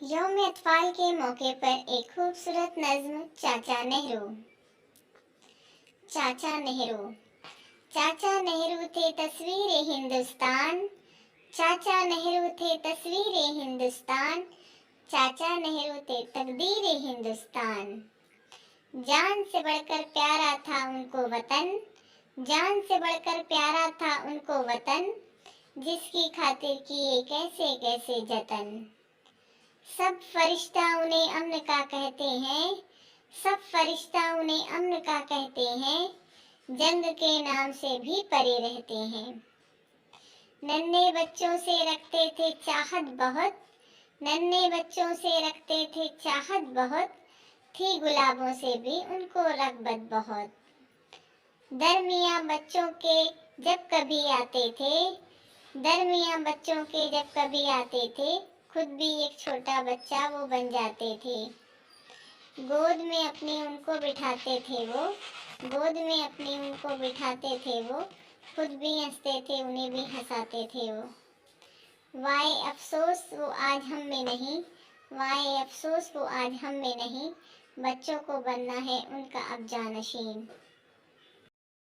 यौम अतफाल के मौके पर एक खूबसूरत नज्म चाचा नेहरू। चाचा नेहरू। चाचा नेहरू थे तस्वीर हिंदुस्तान। चाचा नेहरू थे तस्वीर हिंदुस्तान। चाचा नेहरू थे तकदीर हिंदुस्तान। जान से बढ़कर प्यारा था उनको वतन। जान से बढ़कर प्यारा था उनको वतन। जिसकी खातिर किए कैसे कैसे जतन। सब फरिश्ता उन्हें अम्न का कहते हैं। सब फरिश्ता उन्हें अम्न का कहते हैं। जंग के नाम से भी परे रहते हैं। नन्हे बच्चों से रखते थे चाहत बहुत। नन्हे बच्चों से रखते थे चाहत बहुत। थी गुलाबों से भी उनको रग़बत बहुत। दरमियाँ बच्चों के जब कभी आते थे। दरमियाँ बच्चों के जब कभी आते थे। खुद भी एक छोटा बच्चा वो बन जाते थे। गोद में अपनी उनको बिठाते थे वो। गोद में अपनी उनको बिठाते थे वो। खुद भी हंसते थे उन्हें भी हंसाते थे वो। वाए अफसोस वो आज हम में नहीं। वाए अफसोस वो आज हम में नहीं। बच्चों को बनना है उनका अब जानशीन।